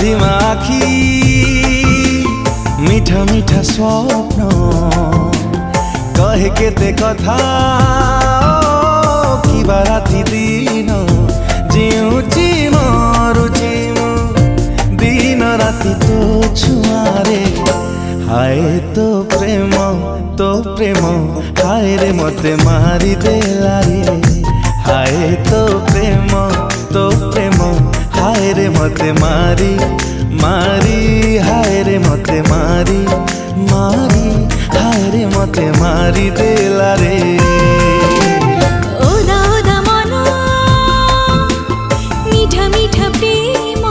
धिमा आखी मीठा मीठा स्वप्न कहे केते कथा किबा राति दिन जीउची मरुची दिन राति तो छुआरे हाय तो प्रेम हाय रे मते मारी देला रे हाय तो प्रेम हाय रे मते मारी हाय रे मते मारी हाय रे मते मारी देला रे मीठा मीठा प्रेम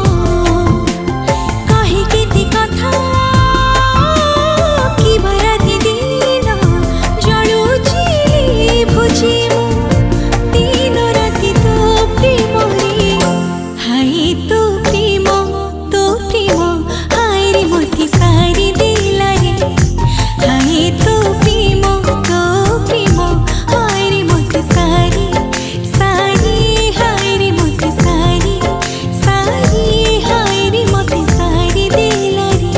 कहे केते कथा किबा राति दिन जळुची भुजी दिन राति तो प्रेम रे हाय तो प्रेम हाय रे मते सारी देला रे हाय तो प्रेम हाय रे मते सारी हाय रे मते सारी हाय रे मते सारी देला रे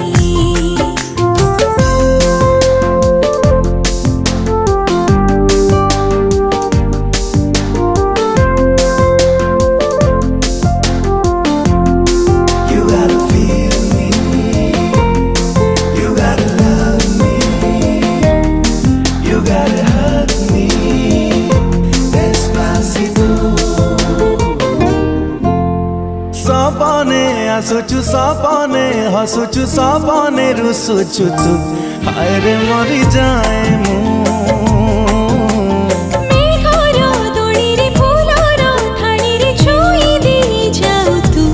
You gotta feel me, you gotta love me, you gotta hug me, despacito. सपने आसुचु सपने हसुचु सपने रुसुचु तू हाय रे मरी जाए मु मेघर दोड़ी फूलर थाली रे छुई दे जाऊ तू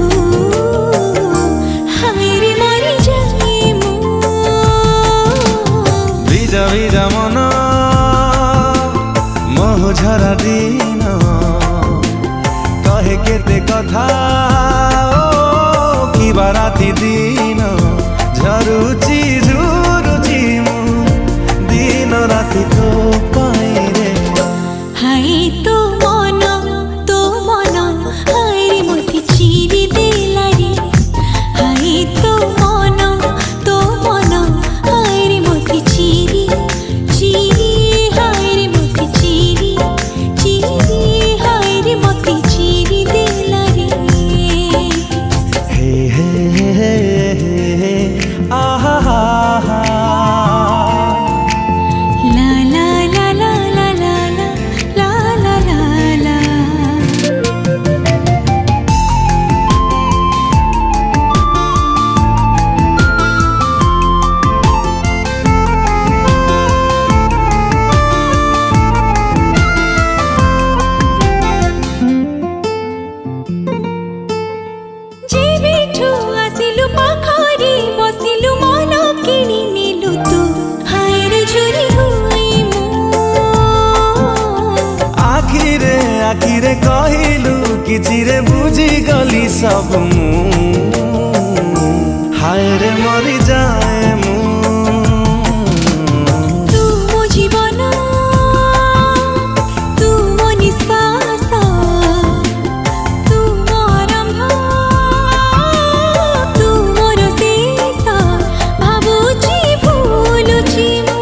हाय रे मरी जाए मु भिजा भिजा मन मोह झरा दिन कहे केते कथा किबा राति दिन झरुची झुरुची दिन राति तो पाए रे हाय तो मन हाय रे मते चिरी देला रे हाय तो मन हाय रे मते चिरी हाय रे मते चिरी हाय रे मते चिरी देला रे हे हे हे आहा ला ला ला ला ला ला ला ला ला जे बिठु आसिलु पाखरी बसिलु मन किनी नेलु तू हाय रे झुरी हुई मु आखिरे कहिलु किछि रे बुझी गली सब हाय रे मरी जाए मु तू मो जीवन तू मो निश्वास तू मो आरंभ तू मोर शेष भाबुची भूलुची मु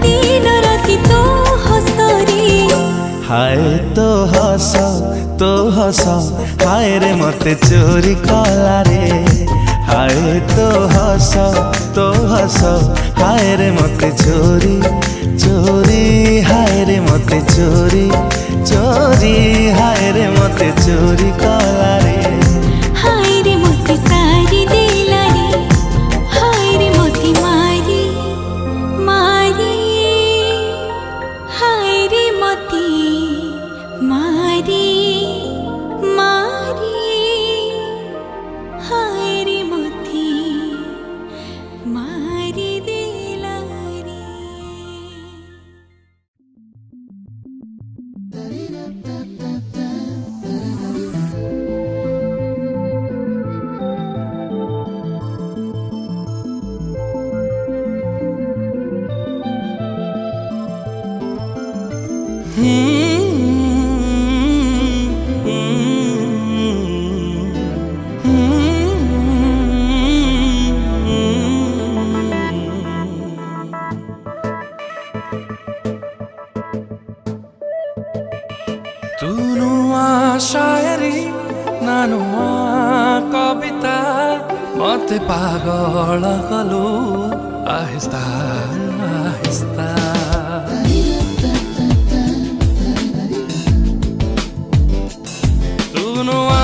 दिन राति तो हसरे हाय तो हस हाय रे मते चोरी कला रे हाय तो हस हाय रे मते चोरी हाय रे मते चोरी हाय रे मते चोरी कला रे हाय रे मते सारी देला रे हाय रे मते मारी हाय रे मते मारी हाय रे मते मारी देला रे तू नुआ शायरी ना नुआ कविता मते पागल कलु आहिस्ता आहिस्ता तू नुआ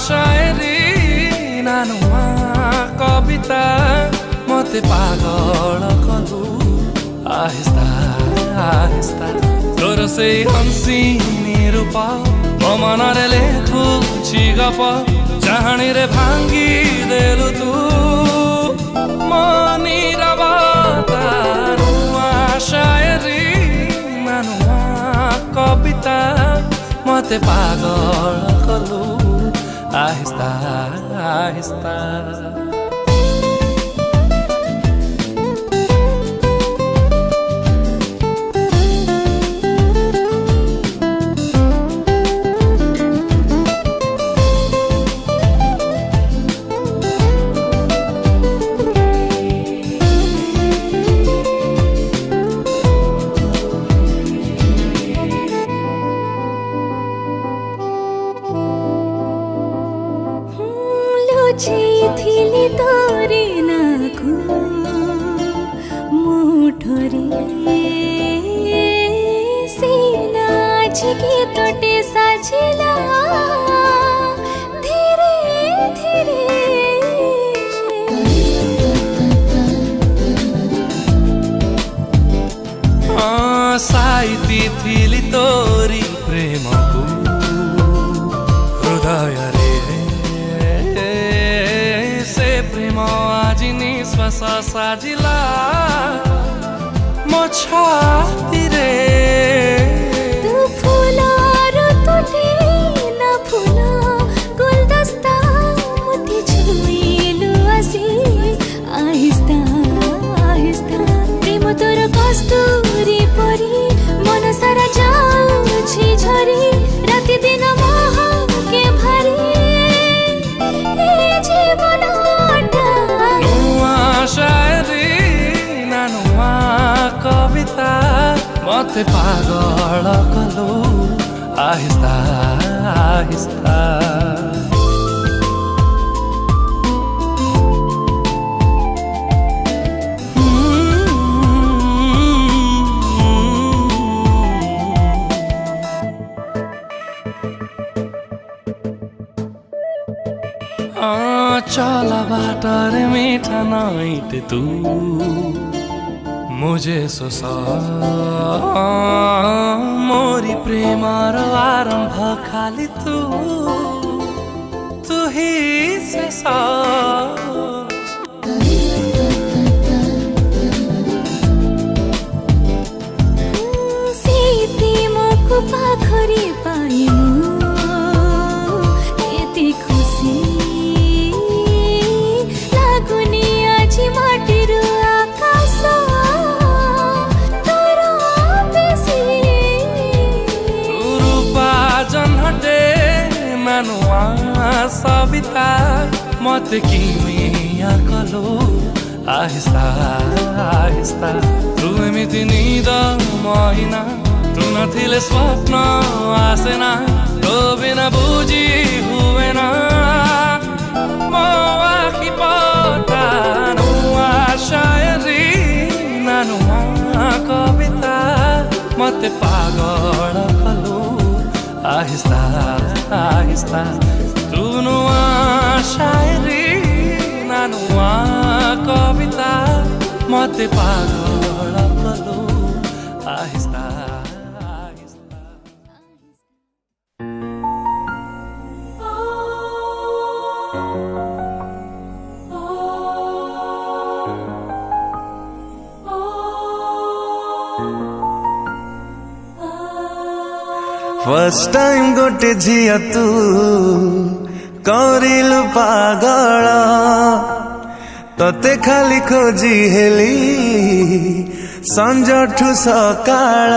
शायरी ना नुआ कविता मते पागल कलु आहिस्ता आहिस्ता तोर से हंसी निरूप मो मनरे लेखुछि गप चाहणी रे भांगी देलु तू मो नीरवता नुआ शायरी ना नुआ कविता मते पागल कलु आहिस्ता आहिस्ता लुचिथिली तोरे नाकु मुठोरे सीना छिके तोटे साजिला धीरे धीरे साइती थिली तोरी प्रेम को हृदय रे से प्रेम आज निश्वास साजिला मो छाती रे तू फुलारो तोटे ना फुला गुलदस्ता मुठी छुइलु आसी आहिस्ता आहिस्ता प्रेम तोर कस्तूरी परी मन सारा जाउछि झरी राति दिन मोह के भरी ए जीवनटा नुआ शायरी ना नुआ कविता मते पागल कलु आहिस्ता आहिस्ता चला बाटर मीठा नाइट तू मुझे सोसा मोरी प्रेमार आरंभ खाली तू ही शेषा सीते मोको पाखरी पाइमु एति खुसी लागुनी आछि माटिर आकाश तोर बेसी रूपा जनहटे नानुआ सविता मते किमिया कलो आहिस्ता आहिस्ता तू एमिति निद महिना तू नथिले स्वप्न आसेना तो बिना बुझी हुए ना मो आखि पता नुआ शायरी ना नुआ कविता मते पागल कलु आहिस्ता आहिस्ता तू नुआ शायरी ना नुआ कविता मते पागल कलु आहिस्ता आहिस्ता फर्स्ट टाइम गोटे झिया तू करिलु पागल तते खाली खोजी हेली संजठु सकाळ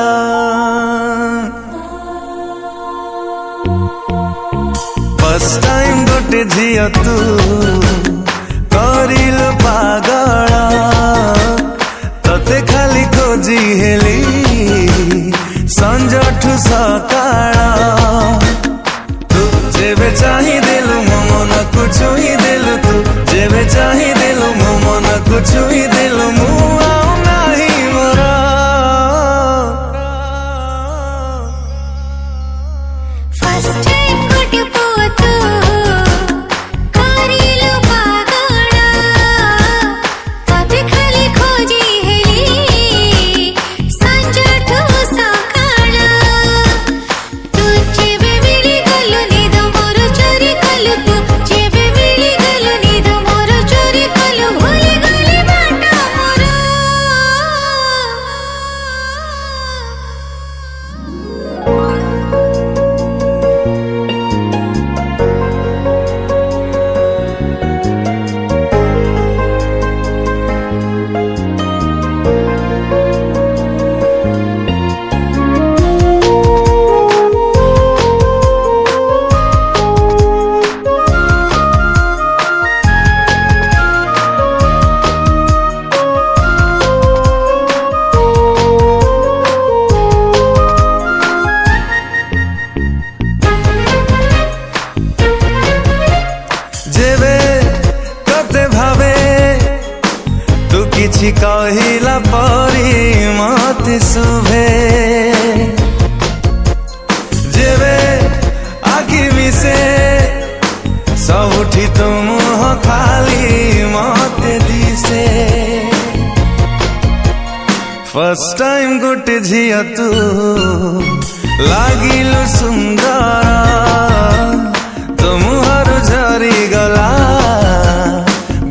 फर्स्ट टाइम गोटे झिया तू करिलु पागल तते खाली खोजी हेली संजठु सकाळ झिया तू लागिलु सुंदर तो मुहरु झरी गला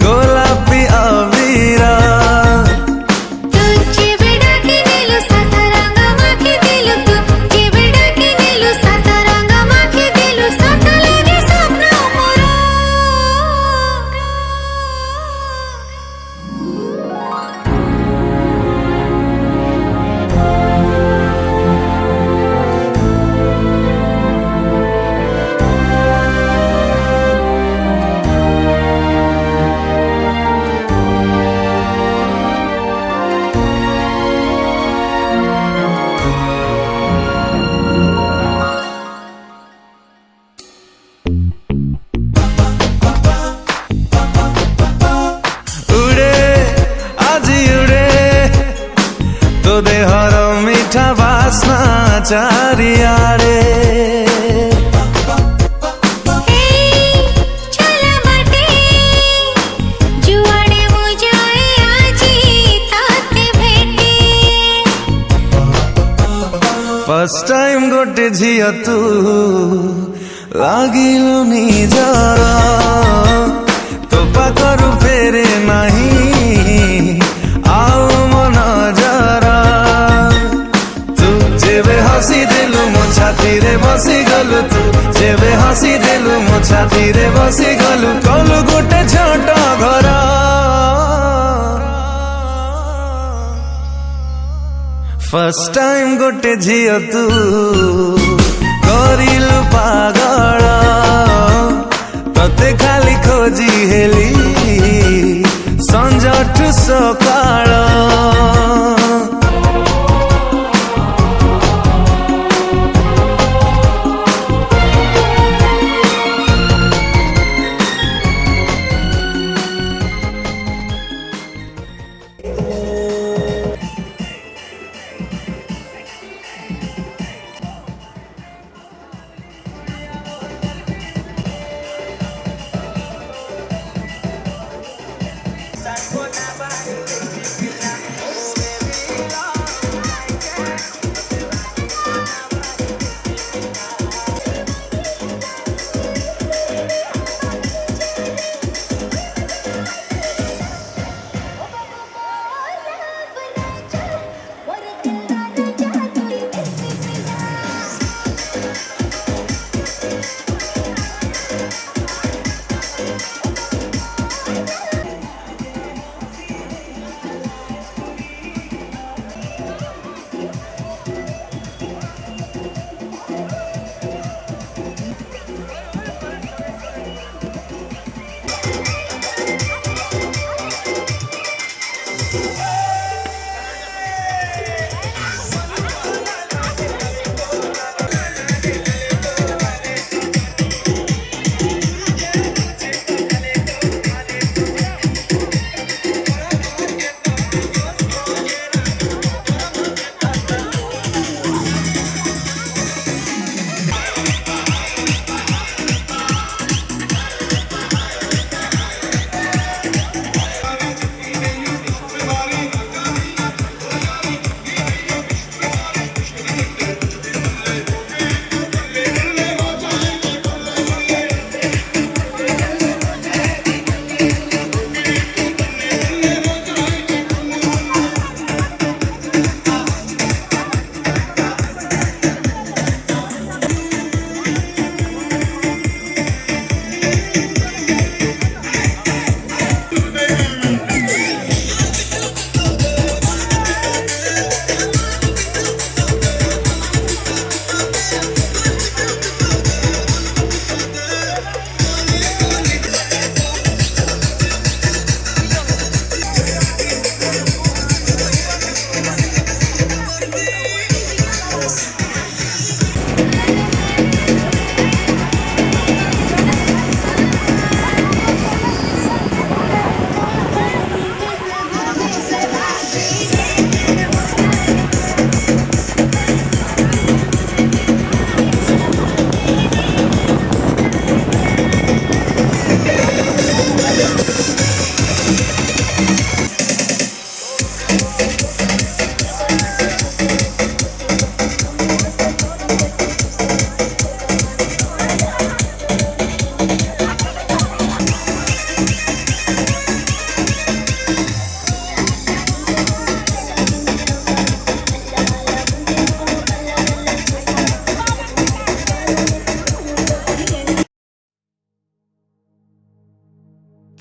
गोलापी अबीर तू जेबे डाकी नेलु सात रंग माखी दिलु तू जेबे डाकी नेलु सात रंग माखी दिलु सात लागे स्वप्न मोर तो देहर मीठा बास्ना चारियाडे फर्स्ट टाइम गोटे झिया तू लागिलु निजर तो पाखरु फेरे नहीं आउ मन जरा तू जेबे हसी देलु मो छाती रे बसी गलु तू जेबे हसी देलु मो छाती रे बसी गलु कलु गोटे छोट घर फर्स्ट टाइम गोटे झिया तू करिलु पागल तते खाली खोजी हेली संजा ठु सकाळ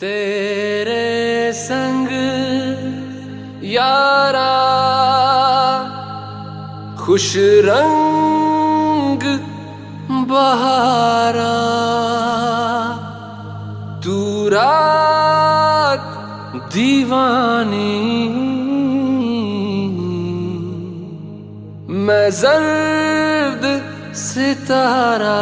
तेरे संग यारा खुश रंग बहारा, तू रात दीवानी, मैं जर्द सितारा।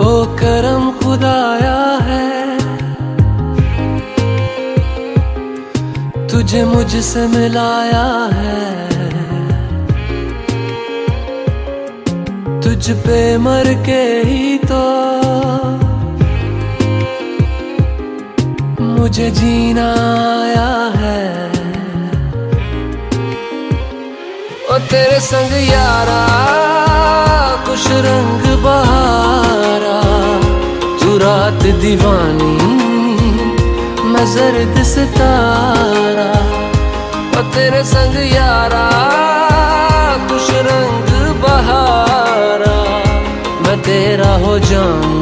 ओ करम खुदाया है, तुझे मुझसे मिलाया है। तुझ पे मर के ही तो मुझे जीना आया है। ओ तेरे संग यारा खुश रंग बहारा, तू रात दीवानी, मैं जर्द सितारा। ओ तेरे संग यारा खुश रंग बहारा, मैं तेरा हो जाऊं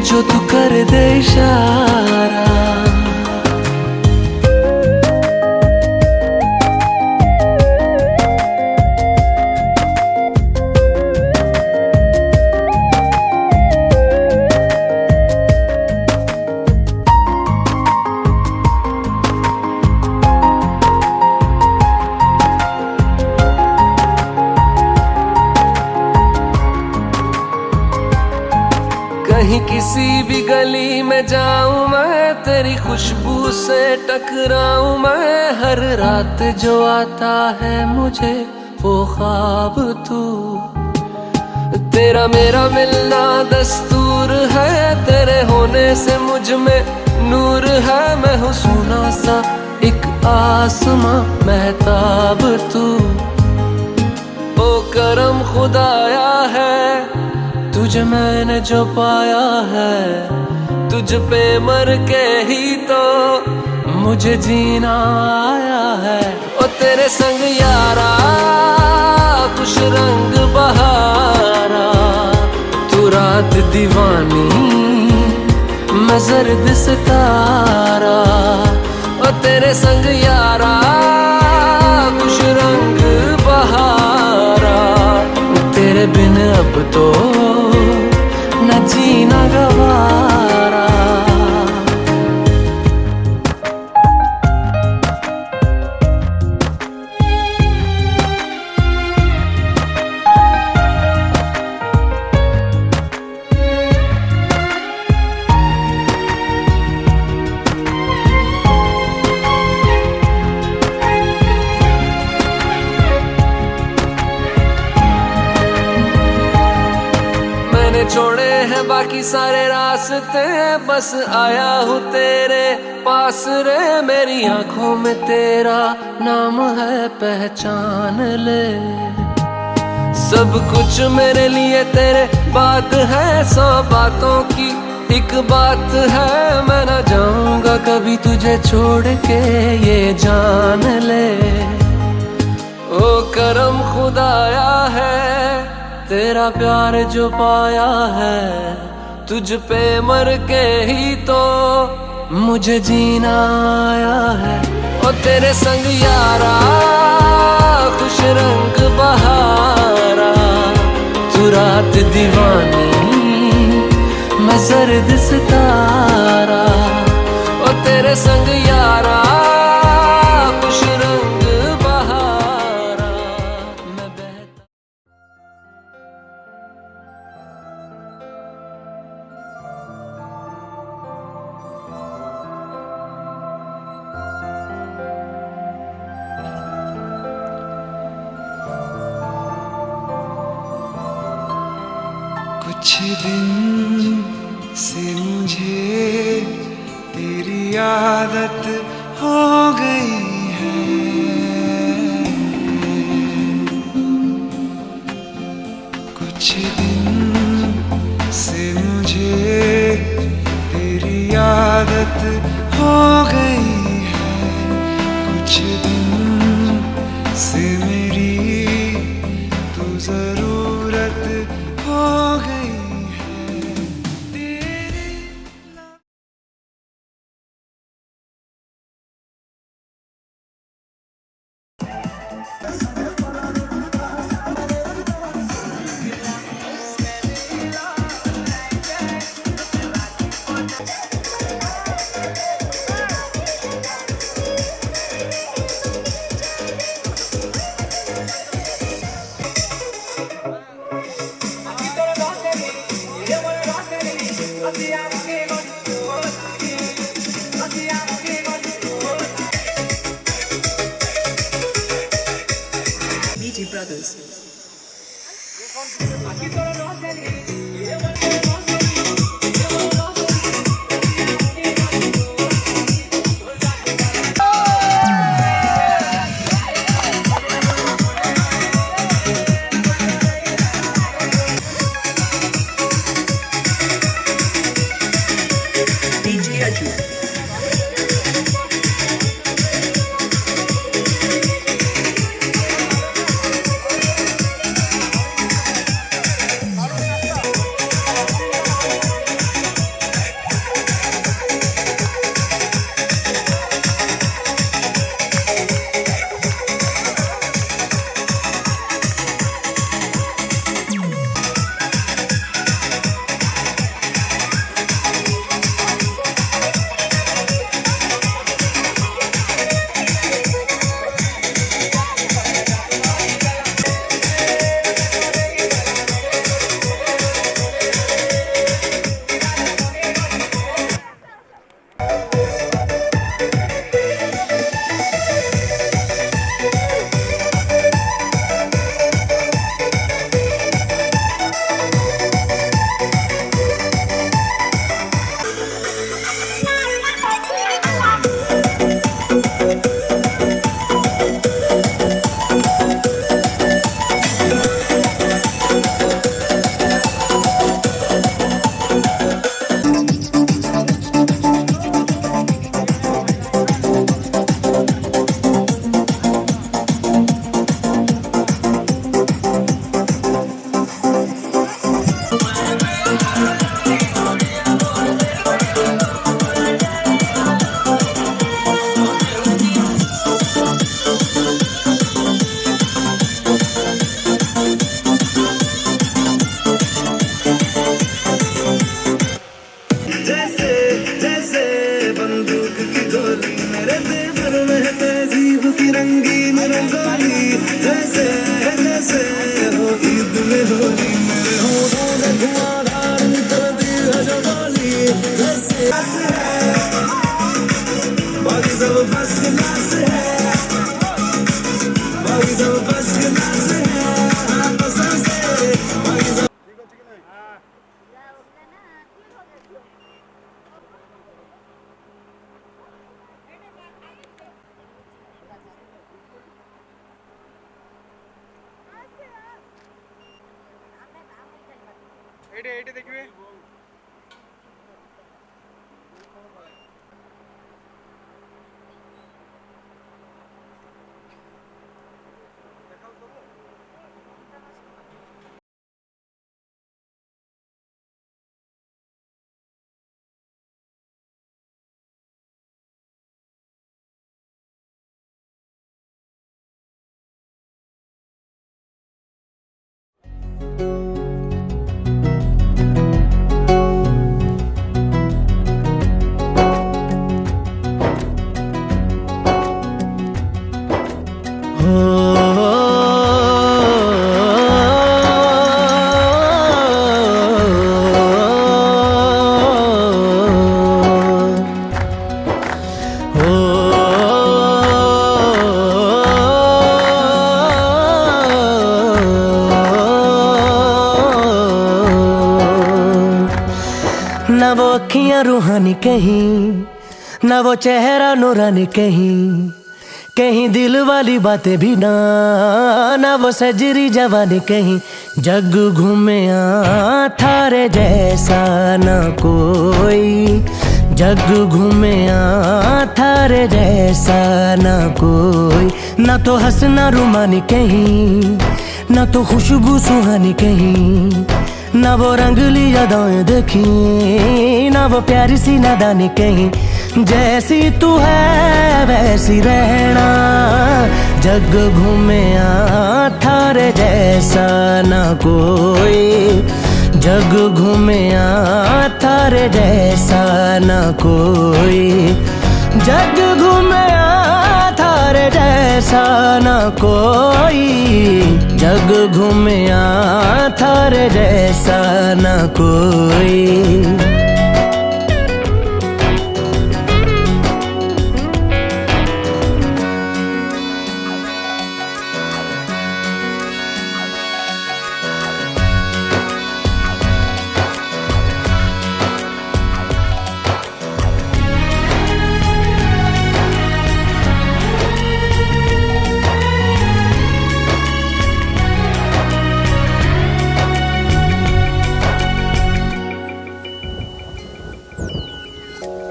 जो तू कर दे इशारा। कहीं किसी भी गली में जाऊं मैं, तेरी खुशबू से टकराऊं मैं। हर रात जो आता है मुझे वो ख्वाब तू, तेरा मेरा मिलना दस्तूर है। तेरे होने से मुझ में नूर है, मैं हूँ सोना सा एक आसमां महताब तू। ओ करम खुदाया है, तुझे मैंने जो पाया है। तुझ पे मर के ही तो मुझे जीना आया है। ओ तेरे संग यारा खुश रंग बहारा, तू रात दीवानी, मैं जर्द सितारा। ओ तेरे संग यारा खुश रंग बहारा, तेरे बिन अब तो न जीना गवारा। छोड़े हैं बाकी सारे रास्ते, बस आया हूँ तेरे पास रे। मेरी आंखों में तेरा नाम है, पहचान ले। सब कुछ मेरे लिए तेरे बात है, 100 बातों की एक बात है। मैं ना जाऊंगा कभी तुझे छोड़ के, ये जान ले। ओ करम खुदाया है, तेरा प्यार जो पाया है। तुझ पे मर के ही तो मुझे जीना आया है। ओ तेरे संग यारा खुश रंग बहारा, तू रात दीवानी, मैं जर्द सितारा। ओ तेरे संग यारा खुश रंग बहारा, मैं बहता। कुछ दिन से मुझे तेरी आदत हो गई है। कुछ दिन से मुझे तेरी आदत हो गई है। कुछ दिन से मेरी तू जरूरत हो गई है। तेरी BT Brothers. DJ Aju. जैसे जैसे बंदूक की गोली मेरे दिल में तहजीब की रंगीन रंगोली। जैसे जैसे हो ईद में होली मेरे होठों से धुआंधार निकलती है जवानी। जैसे बाकी सब फर्स्ट क्लास है, बाकी सब फर्स्ट क्लास है। पसंद से बाकी सब देखिए ना वो अखियां रूहानी कहीं, ना वो चेहरा नूरानी कहीं, कहीं दिल वाली बातें भी ना, ना वो सजरी जवानी कहीं। जग घूमिया थारे जैसा ना कोई, जग घूमिया थारे जैसा ना कोई। ना तो हंसना रुमानी कहीं, ना तो खुशबू सुहानी कहीं, ना वो रंगली यादें देखी, ना वो प्यारी सी नादानी कहीं। जैसी तू है वैसी रहना, जग घूमिया थारे जैसा ना कोई, जग घूमिया थारे जैसा ना कोई, जग घूमिया थारे जैसा ना कोई, जग घूमिया थारे जैसा ना कोई।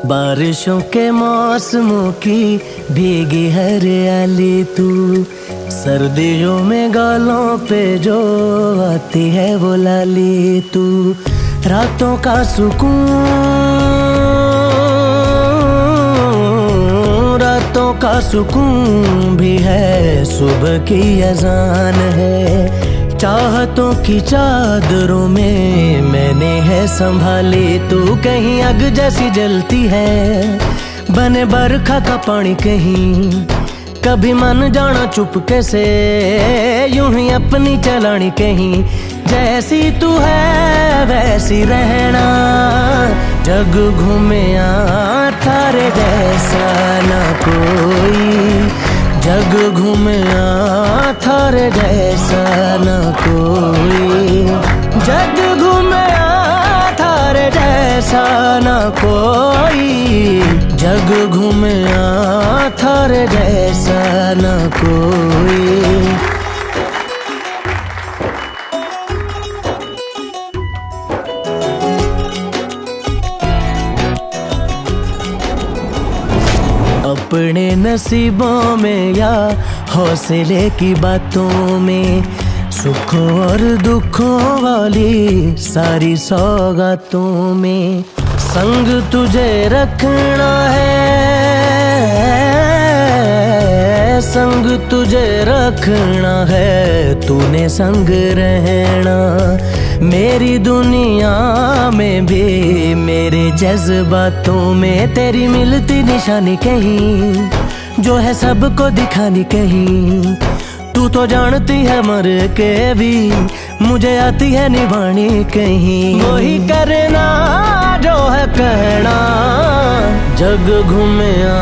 बारिशों के मौसमों की भीगी हरियाली तू, सर्दियों में गालों पे जो आती है वो लाली तू। रातों का सुकून, रातों का सुकून भी है, सुबह की अजान है। चाहतों की चादरों में मैंने है संभाली तू, कहीं आग जैसी जलती है बने बरखा का पानी कहीं। कभी मन जाना चुपके से यूं ही अपनी चलानी कहीं। जैसी तू है वैसी रहना, जग घूमिया थारे जैसा ना कोई, जग घूमिया थारे जैसा ना कोई, जग घूमिया थारे जैसा ना कोई, जग घूमिया थारे जैसा ना कोई। अपने नसीबों में या हौसले की बातों में, सुखों और दुखों वाली सारी सौगातों में संग तुझे रखना है, संग तुझे रखना है, तूने संग रहना। मेरी दुनिया में भी मेरे जज्बातों में तेरी मिलती निशानी कहीं, जो है सबको दिखानी कहीं। तू तो जानती है मर के भी मुझे आती है निभानी कहीं। वही करना जो है कहना, जग घूमिया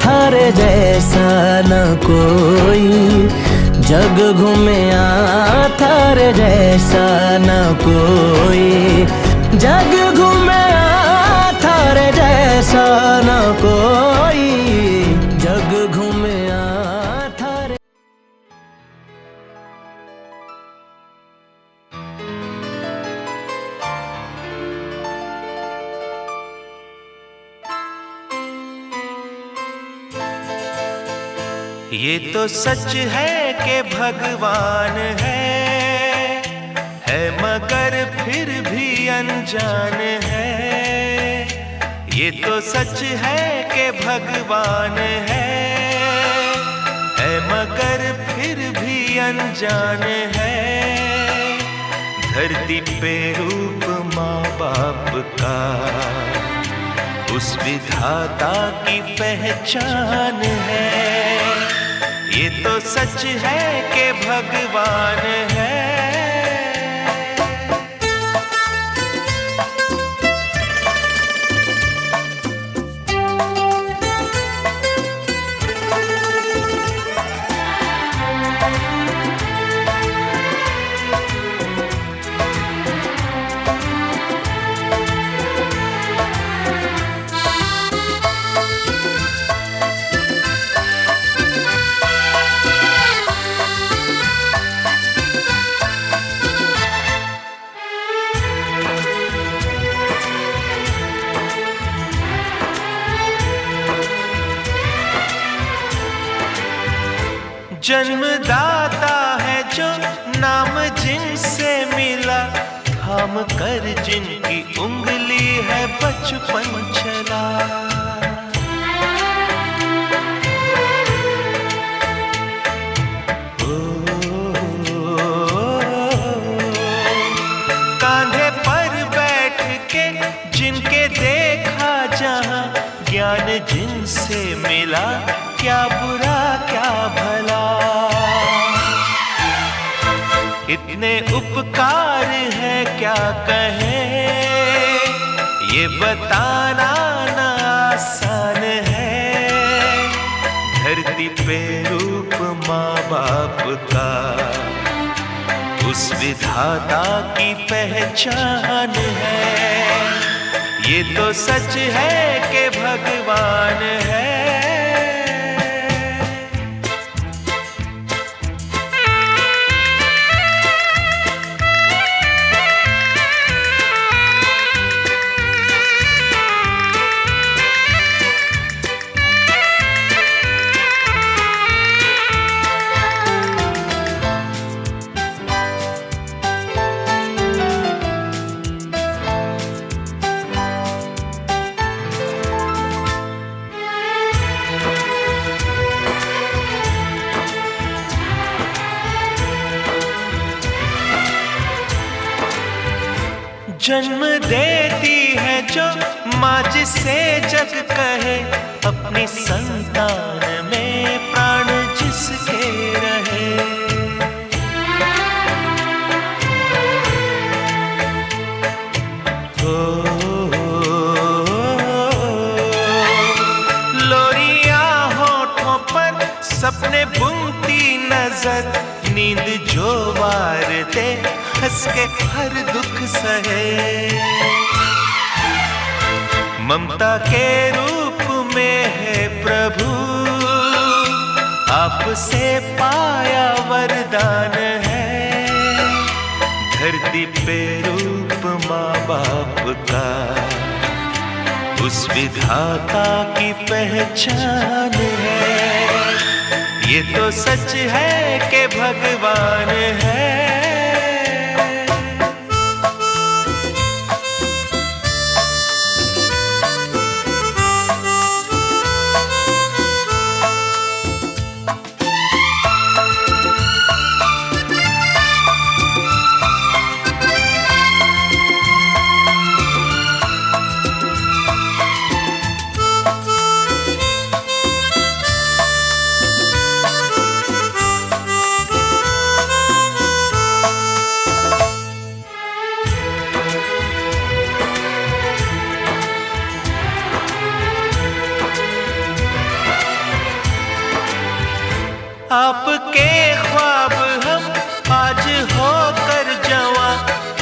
थारे जैसा न कोई, जग घूमिया थारे जैसा न कोई, जग घूमिया थारे जैसा न कोई, जग घूमिया थारे। ये तो सच है कि भगवान है मगर फिर भी अनजान है। ये तो सच है कि भगवान है मगर फिर भी अनजान है। धरती पे रूप माँ बाप का उस विधाता की पहचान है। ये तो सच है कि भगवान है। जन्मदाता है जो नाम जिनसे मिला, थाम कर जिनकी उंगली है बचपन चला। कांधे पर बैठ के जिनके देखा जहां, ज्ञान जिनसे मिला, क्या बुरा क्या भला। इतने उपकार है क्या कहें, ये बताना ना आसान है। धरती पे रूप माँ बाप का, उस विधाता की पहचान है। ये तो सच है कि भगवान है। जन्म देती है जो माँ जिसे जग कहे, अपनी संतान में प्राण जिसके रहे। लोरियां होठों पर सपने बुनती नजर, नींद जो वार दे हंस के हर दुख सहे। ममता के रूप में है प्रभु, आपसे पाया वरदान है। धरती पे रूप माँ बाप का, उस विधाता की पहचान है। ये तो सच है कि भगवान है। आपके ख्वाब हम आज होकर जवां,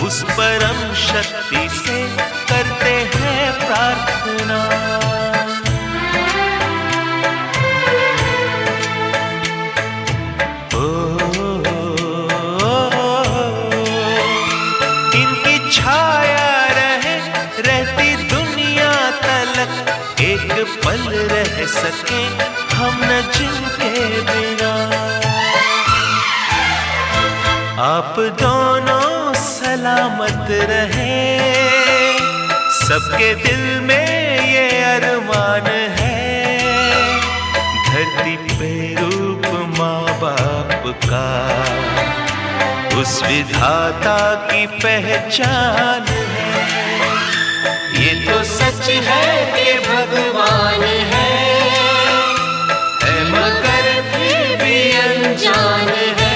उस परम शक्ति से करते हैं प्रार्थना। इनकी छाया रहे रहती दुनिया तलक, एक पल रह सके हम न जिनके बिना। आप दोनों सलामत रहे, सबके दिल में ये अरमान है। धरती पे रूप माँ बाप का, उस विधाता की पहचान है। ये तो सच है कि भगवान है, मगर फिर भी अनजान है।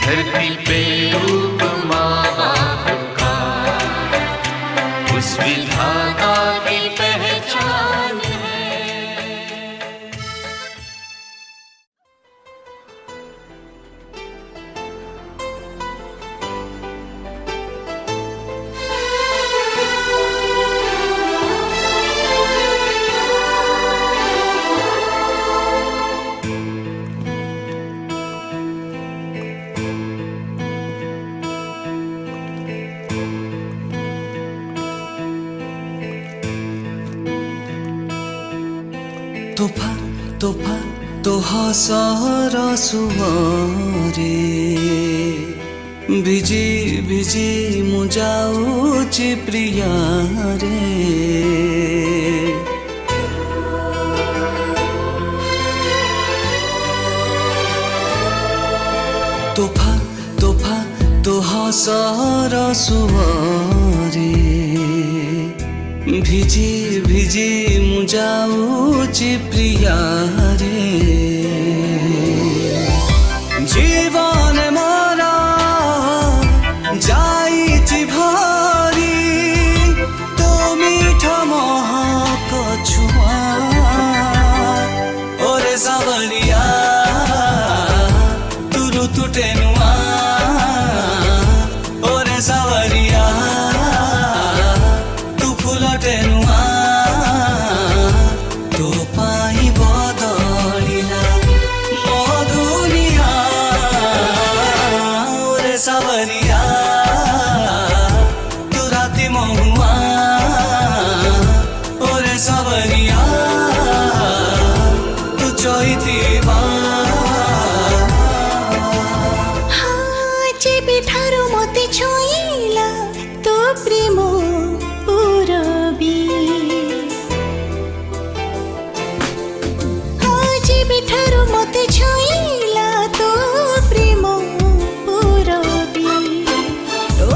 धरती पे रूप माँ बाप का, उस विधाता की पहचान है। तूफान तूफान तो हसर सुवरे भिजी भिजी मु जाऊची प्रिया रे तोफा तोफा तो हसर सुवरे भिजी भिजी मु जाऊची प्रिया रे जीवन मोरा जाइछि भरी तो मीठा महक छुआ ओरे सावरिया तुरु तुटेनुआ ओरे सावरिया तू फुलटेनुआ तो पाई बदलिला मधुनिया ओरे सावरिया तू राति महुआ ओरे सावरिया तू चैतिबा ଠାରୁ ମତେ ଛୁଇଁଲା ତୋ ପ୍ରେମ ପୁରବି ଯେବେଠାରୁ ମତେ ଛୁଇଁଲା ତୋ ପ୍ରେମ ପୁରବି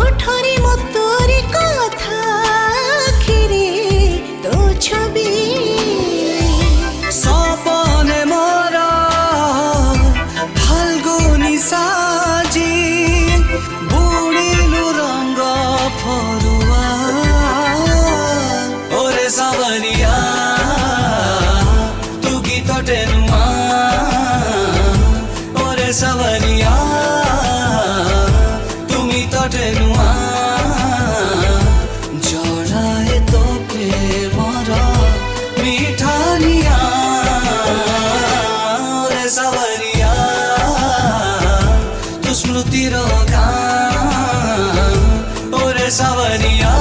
ଓଠରେ ମୋ ତୋରି କଥା ଆଖିରେ ତୋ ଛବି सपने मोरा फाल्गुनी साजी बुढिलु रंग फरुआ ओरे सावरिया तू गीत टेनुआ ओरे सावरिया तुमी तो टेनुआ जड़ाए तो प्रेमर मिठानिया ओरे सावरिया तू स्मृतिर गान ओरे सावरिया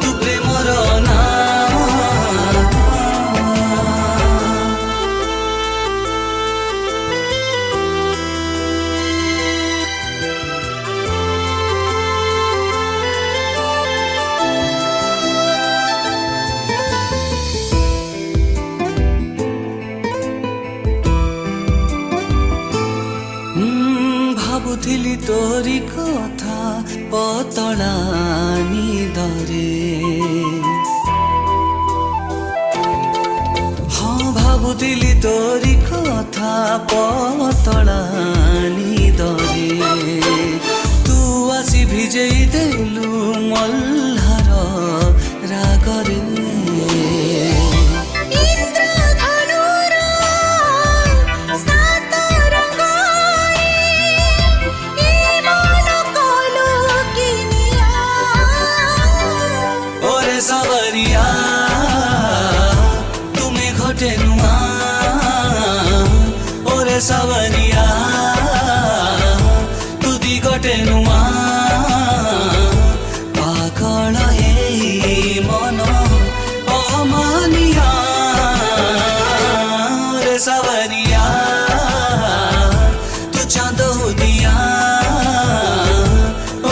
तू प्रेमर नाम भाबुथिली तोरी कथा पतला निदरे हाँ भाबुथिली तोरी कथा पतला निदरे तू आसी भिजेई देलु मल्हार रागरे ଇନ୍ଦ୍ରଧନୁର ସାତ ରଙ୍ଗରେ ଏ ମନ କଲୁ କିନିଆ ओरे सावरिया तुम्हें घटेनुआ ओरे सावरिया तू दी घटेनुआ पागल ए मन अमानिया ओरे सावरिया तू चांद दिया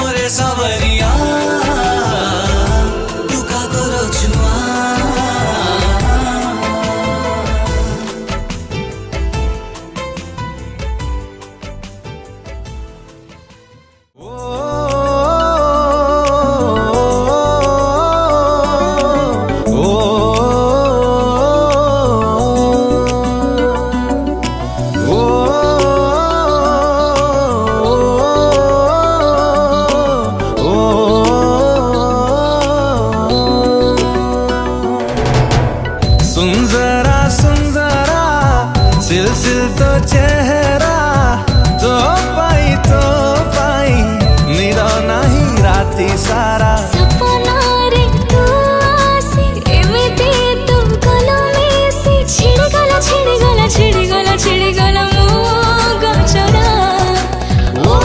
ओरे सावरिया तू का करो छुआ सुंदरा सुंदरा सिलसिल तो चेहरा तो पाई निरा नहीं राती सारा सपनारे तू आसी एमिति तू गलो मिसी छिड़गला छिड़गला छिड़गला छिड़गला मो गचरा ओ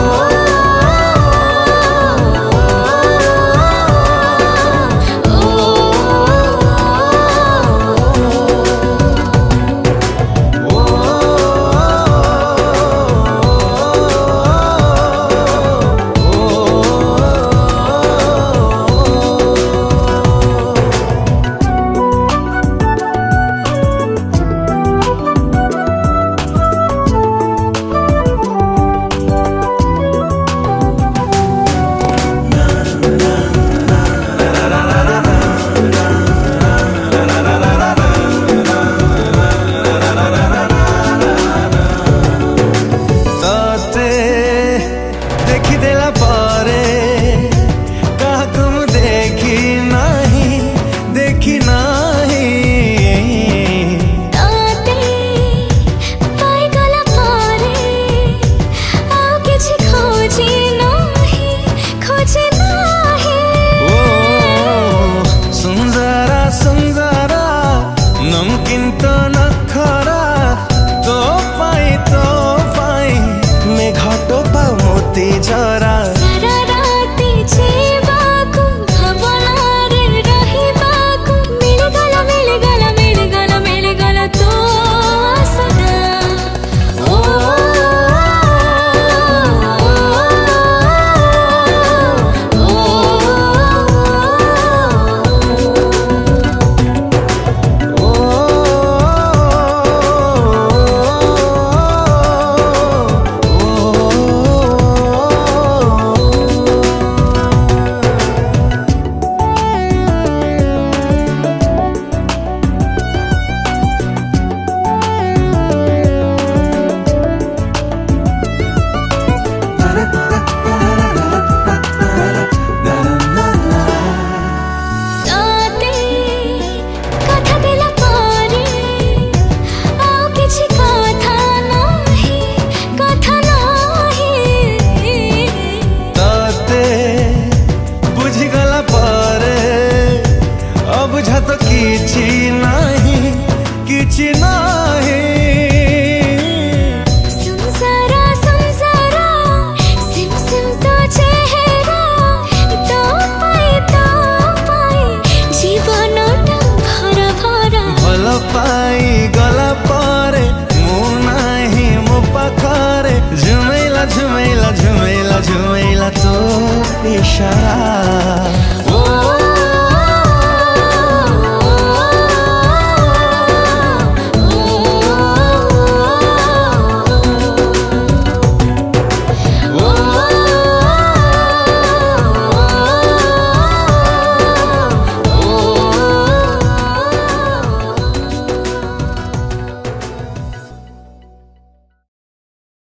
पाई गला परे मु नाही मो पाखरे झुमेला झुमेला झुमेला झुमेला तो इशारा